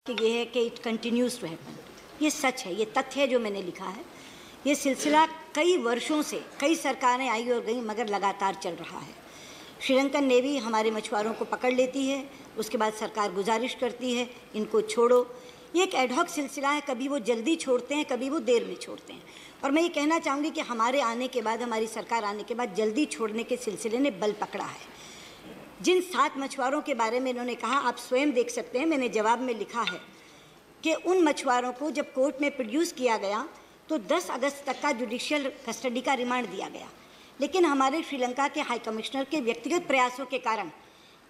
कि ये है कि इट कंटिन्यूज़ टू हैपन। ये सच है, ये तथ्य है जो मैंने लिखा है। ये सिलसिला कई वर्षों से कई सरकारें आई और गई मगर लगातार चल रहा है। श्रीलंकन नेवी हमारे मछुआरों को पकड़ लेती है, उसके बाद सरकार गुजारिश करती है इनको छोड़ो। ये एक एडहॉक सिलसिला है, कभी वो जल्दी छोड़ते हैं, कभी वो देर में छोड़ते हैं। और मैं ये कहना चाहूँगी कि हमारे आने के बाद, हमारी सरकार आने के बाद जल्दी छोड़ने के सिलसिले ने बल पकड़ा है। जिन 7 मछुआरों के बारे में इन्होंने कहा, आप स्वयं देख सकते हैं, मैंने जवाब में लिखा है कि उन मछुआरों को जब कोर्ट में प्रोड्यूस किया गया तो 10 अगस्त तक का जुडिशियल कस्टडी का रिमांड दिया गया, लेकिन हमारे श्रीलंका के हाई कमिश्नर के व्यक्तिगत प्रयासों के कारण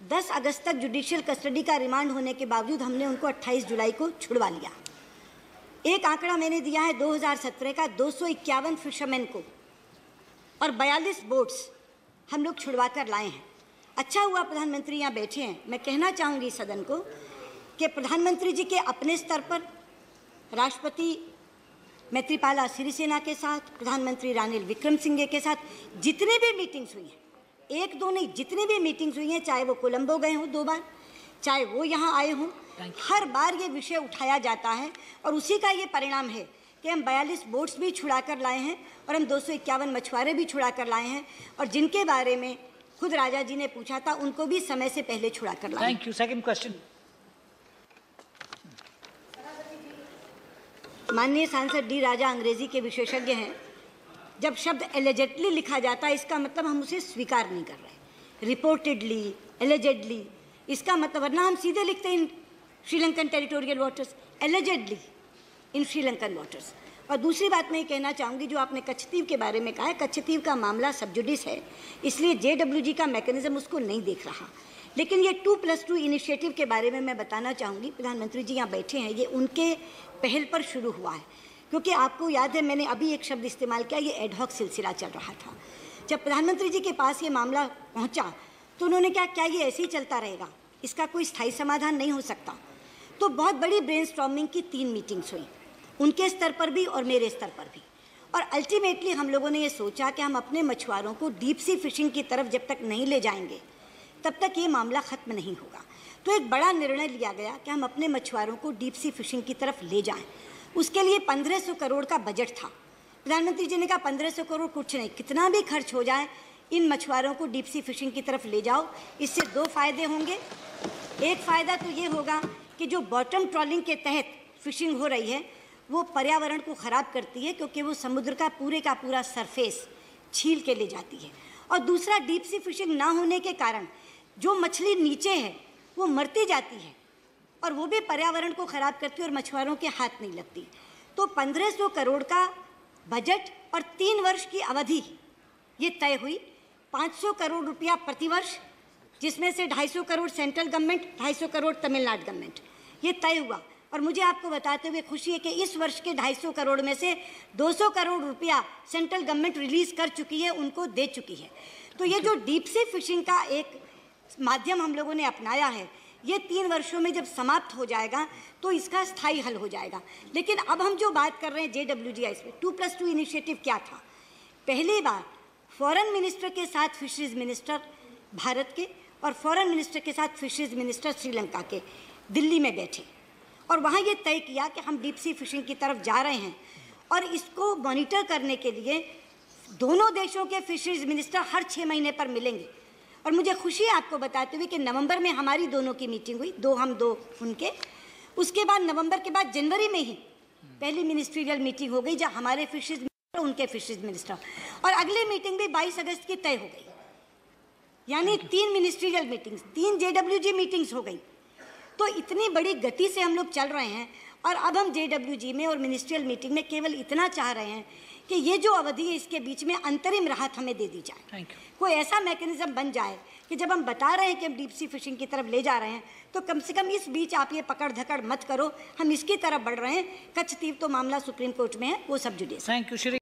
10 अगस्त तक जुडिशियल कस्टडी का रिमांड होने के बावजूद हमने उनको 28 जुलाई को छुड़वा लिया। एक आंकड़ा मैंने दिया है 2017 का, 251 फिशरमैन को और 42 बोट्स हम लोग छुड़वा कर लाए हैं। अच्छा हुआ प्रधानमंत्री यहाँ बैठे हैं। मैं कहना चाहूँगी सदन को कि प्रधानमंत्री जी के अपने स्तर पर राष्ट्रपति मैत्रीपाला सिरिसेना के साथ, प्रधानमंत्री रानिल विक्रमसिंघे के साथ जितनी भी मीटिंग्स हुई हैं, एक दो नहीं, जितनी भी मीटिंग्स हुई हैं, चाहे वो कोलंबो गए हों 2 बार, चाहे वो यहाँ आए हों, हर बार ये विषय उठाया जाता है और उसी का ये परिणाम है कि हम 42 बोट्स भी छुड़ा कर लाए हैं और हम 251 मछुआरे भी छुड़ा कर लाए हैं और जिनके बारे में खुद राजा जी ने पूछा था उनको भी समय से पहले छुड़ा कर लाए। Thank you. Second question. माननीय सांसद डी राजा अंग्रेजी के विशेषज्ञ हैं। जब शब्द एलिजेडली लिखा जाता है इसका मतलब हम उसे स्वीकार नहीं कर रहे। रिपोर्टेडली, एलिजेडली, इसका मतलब, वरना हम सीधे लिखते हैं इन श्रीलंकन टेरिटोरियल वाटर्स, एलिजेडली इन श्रीलंकन वाटर्स। और दूसरी बात मैं ये कहना चाहूँगी, जो आपने कच्छतीव के बारे में कहा है, कच्छतीव का मामला सब जुडिस है, इसलिए JWG का मैकेनिज्म उसको नहीं देख रहा। लेकिन ये 2+2 इनिशिएटिव के बारे में मैं बताना चाहूँगी, प्रधानमंत्री जी यहाँ बैठे हैं, ये उनके पहल पर शुरू हुआ है। क्योंकि आपको याद है मैंने अभी एक शब्द इस्तेमाल किया, ये एडहॉक सिलसिला चल रहा था। जब प्रधानमंत्री जी के पास ये मामला पहुँचा तो उन्होंने क्या ये ऐसे ही चलता रहेगा, इसका कोई स्थायी समाधान नहीं हो सकता। तो बहुत बड़ी ब्रेनस्टॉर्मिंग की 3 मीटिंग्स हुई, उनके स्तर पर भी और मेरे स्तर पर भी। और अल्टीमेटली हम लोगों ने ये सोचा कि हम अपने मछुआरों को डीप सी फिशिंग की तरफ जब तक नहीं ले जाएंगे तब तक ये मामला ख़त्म नहीं होगा। तो एक बड़ा निर्णय लिया गया कि हम अपने मछुआरों को डीप सी फिशिंग की तरफ ले जाएं। उसके लिए 1500 करोड़ का बजट था। प्रधानमंत्री जी ने कहा 1500 करोड़ कुछ नहीं, कितना भी खर्च हो जाए इन मछुआरों को डीप सी फिशिंग की तरफ ले जाओ। इससे 2 फायदे होंगे। एक फ़ायदा तो ये होगा कि जो बॉटम ट्रॉलिंग के तहत फिशिंग हो रही है वो पर्यावरण को ख़राब करती है, क्योंकि वो समुद्र का पूरा सरफेस छील के ले जाती है। और दूसरा, डीप सी फिशिंग ना होने के कारण जो मछली नीचे है वो मरती जाती है और वो भी पर्यावरण को ख़राब करती है और मछुआरों के हाथ नहीं लगती। तो 1500 करोड़ का बजट और 3 वर्ष की अवधि ये तय हुई। 500 करोड़ रुपया प्रतिवर्ष, जिसमें से 250 crore central government, 250 crore Tamil Nadu government, ये तय हुआ। और मुझे आपको बताते हुए खुशी है कि इस वर्ष के 250 करोड़ में से 200 करोड़ रुपया सेंट्रल गवर्नमेंट रिलीज़ कर चुकी है, उनको दे चुकी है। तो ये जो डीप सी फिशिंग का एक माध्यम हम लोगों ने अपनाया है, ये 3 वर्षों में जब समाप्त हो जाएगा तो इसका स्थायी हल हो जाएगा। लेकिन अब हम जो बात कर रहे हैं JWGI में, 2+2 इनिशिएटिव क्या था? पहली बार फॉरेन मिनिस्टर के साथ फिशरीज मिनिस्टर भारत के और फॉरेन मिनिस्टर के साथ फिशरीज मिनिस्टर श्रीलंका के दिल्ली में बैठे और वहाँ ये तय किया कि हम डीप सी फिशिंग की तरफ जा रहे हैं और इसको मॉनिटर करने के लिए दोनों देशों के फिशरीज मिनिस्टर हर 6 महीने पर मिलेंगे। और मुझे खुशी है आपको बताते हुए कि नवंबर में हमारी दोनों की मीटिंग हुई, 2 हम 2 उनके। उसके बाद नवंबर के बाद जनवरी में ही पहली मिनिस्ट्रियल मीटिंग हो गई, जहाँ हमारे फिशरीज मिनिस्टर, उनके फिशरीज मिनिस्टर, और अगली मीटिंग भी 22 अगस्त की तय हो गई। यानी 3 मिनिस्ट्रियल मीटिंग्स, 3 JWG मीटिंग्स हो गई। तो इतनी बड़ी गति से हम लोग चल रहे हैं और अब हम JWG में और मिनिस्ट्रियल मीटिंग में केवल इतना चाह रहे हैं कि ये जो अवधि है इसके बीच में अंतरिम राहत हमें दे दी जाए। कोई ऐसा मैकेनिज्म बन जाए कि जब हम बता रहे हैं कि हम डीप सी फिशिंग की तरफ ले जा रहे हैं तो कम से कम इस बीच आप ये पकड़ धकड़ मत करो, हम इसकी तरफ बढ़ रहे हैं। कच्छतीव तो मामला सुप्रीम कोर्ट में है, वो सब जुडिस। Thank you.